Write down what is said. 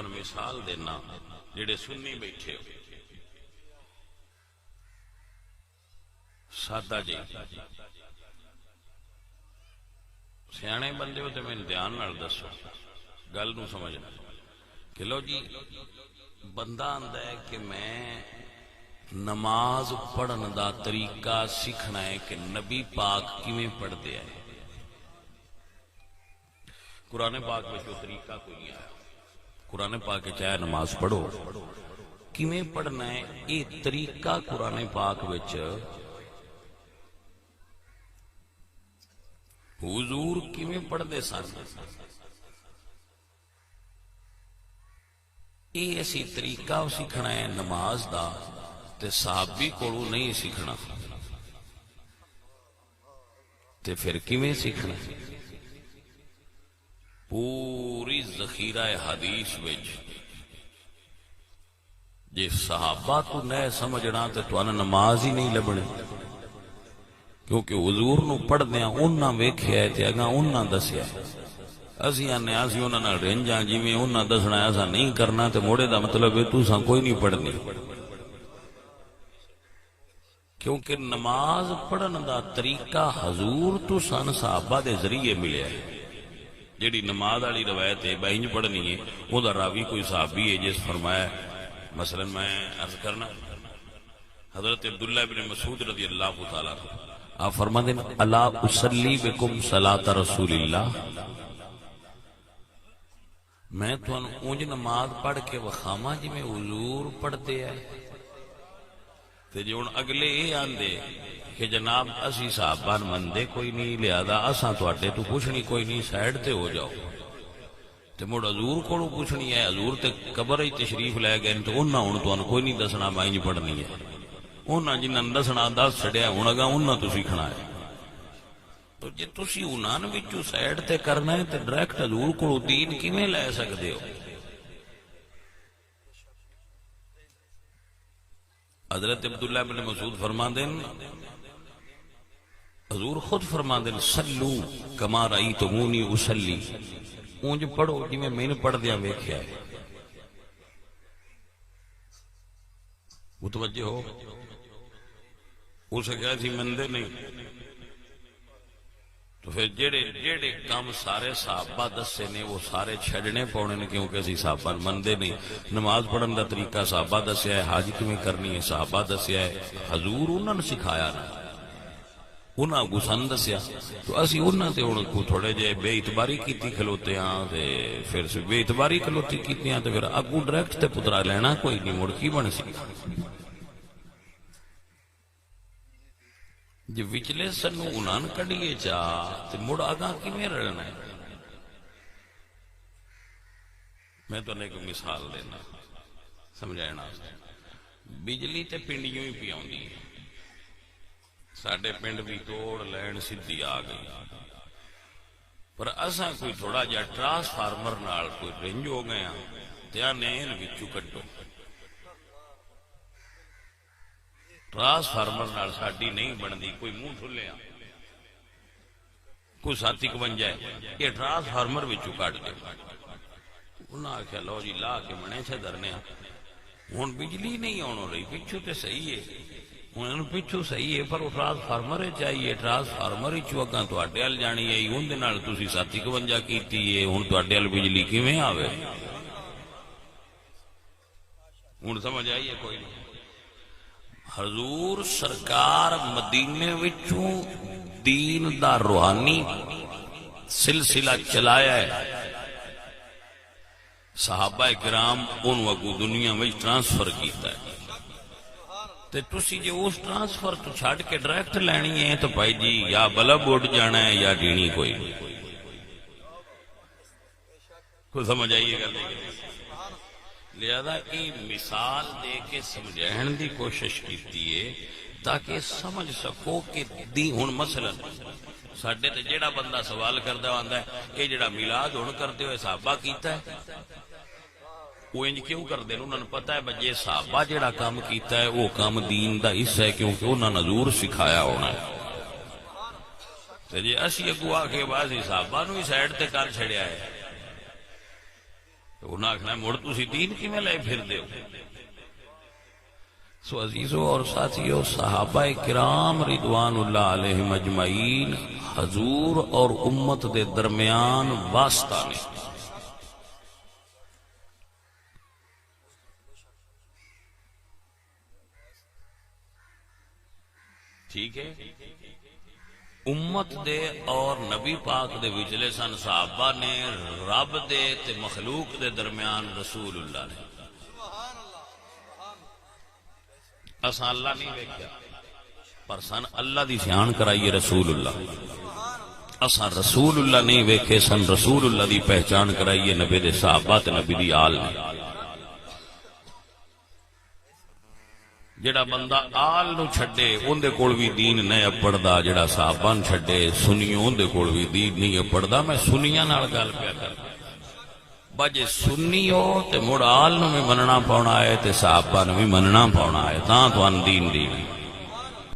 تمہیں مثال دینا جڑے سنی بیٹھے ہو سادہ جی سیانے بندے ہو تو میں دھیان نال دسو گل نو سمجھنا کہ لو جی بندہ آندا ہے کہ میں نماز پڑھن دا طریقہ سیکھنا ہے کہ نبی پاک کیویں پڑھدے ہیں قرآن پاک میں جو طریقہ کوئی نہیں آیا قرآن پاک چاہے نماز پڑھو کیویں پڑھنا ہے یہ طریقہ قرآن پاک وچ حضور کیویں پڑھدے سن یہ اسی طریقہ سیکھنا ہے نماز دا تے صحابی کولوں نہیں سیکھنا تے پھر کیویں سیکھنا پوری ذخیرہ حدیث وچ جے صحابہ تو نہ سمجھنا تے تواں نماز ہی نہیں لبنی کیونکہ حضور نو پڑھدیاں انہاں ویکھیا تے اگاں انہاں دسیا اسی آنے اسی انہاں نال رنجاں جویں انہاں دسنا ایسا نہیں کرنا تے موڑے دا مطلب ہے تساں کوئی نہیں پڑھنی کیونکہ نماز پڑھن دا طریقہ حضور تو سن صحابہ دے ذریعے ملیا ہے جیڑی نماز والی روایت ہے بائنج پڑھنی ہے وہ دا راوی کوئی صحابی ہے جس فرمایا مثلا میں عرض کرنا حضرت عبداللہ بن مسعود رضی اللہ تعالیٰ آپ فرما دیں الا اصلی بکم صلاۃ رسول اللہ میں تو اونج نماز پڑھ کے وخاما جی میں حضور پڑھتے ہیں تے جو اگلے یہ آندے کہ جناب اسی صحابان مندے کوئی نہیں لہذا اساں تواڈے تو پوچھنی کوئی نہیں سائیڈ تے ہو جاؤ تے مڑ حضور کولوں پوچھنی ہے حضور تے قبر ہی تشریف لے گئے تے انہاں ہن تانوں کوئی نہیں دسنا مائنج پڑھنی ہے انہاں جنہاں دسنا دس چھڑیا ہن اگاں انہاں تو سیکھنا ہے تو جے تسی انہاں وچوں سائیڈ تے کرنا ہے تے ڈائریکٹ حضور کولوں دین کیویں لے سکدے ہو حضرت عبداللہ بن مسعود فرماندے حضور خود فرماندے صلو کما رأیتمونی اصلی اونج پڑھو جی میں نے پڑھ دیا ویکھیا ہے متوجہ ہو اسے کہا تھی مندے نہیں تو پھر جیڑے کام سارے صحابہ دسے نے وہ سارے چھڑنے پونے نے کیونکہ اسی صحابہ مندے نہیں نماز پڑھن دا طریقہ صحابہ دسیا ہے حج کیویں کرنی ہے صحابہ دسیا ہے حضور انہاں نے سکھایا نا انہاں کو سن دسیا تو اسی انہاں تے ہن کو تھوڑے جے بے اعتباری کیتی کھلوتے ہاں تے پھر بے اعتباری کھلوتی کیتی ہاں تے پھر اگوں ڈائریکٹ تے پترا لینا کوئی نہیں مڑ کی بن سی جی وچلے سنو انہاں کڈیے چا تے مڑ آگاں کیویں رہنا ہے میں تو ایک مثال دینا سمجھانا بجلی تے پنڈیوں ہی پی آوندی ہے ساڈے پنڈ بھی توڑ لین سدھی آ گئی پر اساں کوئی تھوڑا جا ٹرانسفارمر نال کوئی رنج ہو گئے ہاں تے آنے ان وچوں کڈو ٹرانسفارمر نال ساڈی نہیں بندی کوئی منہ ٹھلیا کوئی ساتھی کو بن جائے یہ ٹرانسفارمر وچوں کٹ دے انہاں آخیا لو جی لا کے منے چھ درنے ہن بجلی نہیں آن رہی پچھو تے صحیح ہے ہن پچھو صحیح ہے پر وہ ٹرانسفارمر چاہیے ٹرانسفارمر ہی اگاں تواڈے ال جانی ہے اون دے نال تسی ساتھی کو بنجا کیتی ہے ہن تواڈے ال بجلی کیویں آوے ہن سمجھ آئی ہے کوئی نہیں حضور سرکار مدینے وچوں دین دا روحانی سلسلہ چلایا ہے صحابہ کرام ان وگو دنیا میں ٹرانسفر کیتا ہے تے تسی جے اس ٹرانسفر تو چھاڑ کے ڈائریکٹ لینی ہے تو بھائی جی یا بلب اڑ جانا ہے یا ڈینی کوئی سمجھ آئیے گا لہذا یہ مثال دے کے سمجھائن دی کوشش کیتی ہے تاکہ سمجھ سکو کہ دی ہن مثلا ساڈے تے جیڑا بندہ سوال کردا ہوندا ہے یہ جیڑا میلاد ہن کردے ہوئے صحابہ کیتا ہے وہ انج کیوں کردے انہاں نوں پتہ ہے بجے صحابہ جیڑا کام کیتا ہے وہ کام دین دا حصہ ہے کیونکہ انہاں نے حضور سکھایا ہونا ہے تے جے اسی اگوں آ کے باسی صحابہ نوں ہی سائیڈ تے کر چھڑیا ہے انہیں آخنا مڑ تسی دین کی میں لے پھر دیو. سو عزیزو اور ساتھیو، صحابہ کرام رضوان اللہ علیہم اجمعین حضور اور امت دے درمیان واسطہ نے. ٹھیک ہے، امت دے اور نبی پاک دے وچلے سن صحابہ نے، رب دے تے مخلوق دے درمیان رسول اللہ نے. اساں اللہ نہیں ویکھیا پر سن اللہ دی سیان کرائیے رسول اللہ. اساں رسول اللہ نہیں ویکھے سن رسول اللہ دی پہچان کرائیے نبی دے صحابہ تے نبی دی آل نے. جڑا بندہ آل نو چھڈے اون دے کول بھی دین نہیں اپڑدا، جڑا صحابہ نو چھڈے سنیوں اون دے کول بھی دین نہیں اپڑدا. میں سنیاں نال گل پیا کر بجے سنی ہو تے مڑ آل نو بھی مننا پاؤنا ہے تے صحابہ نو بھی مننا پاؤنا ہے، تاں تو دین دی.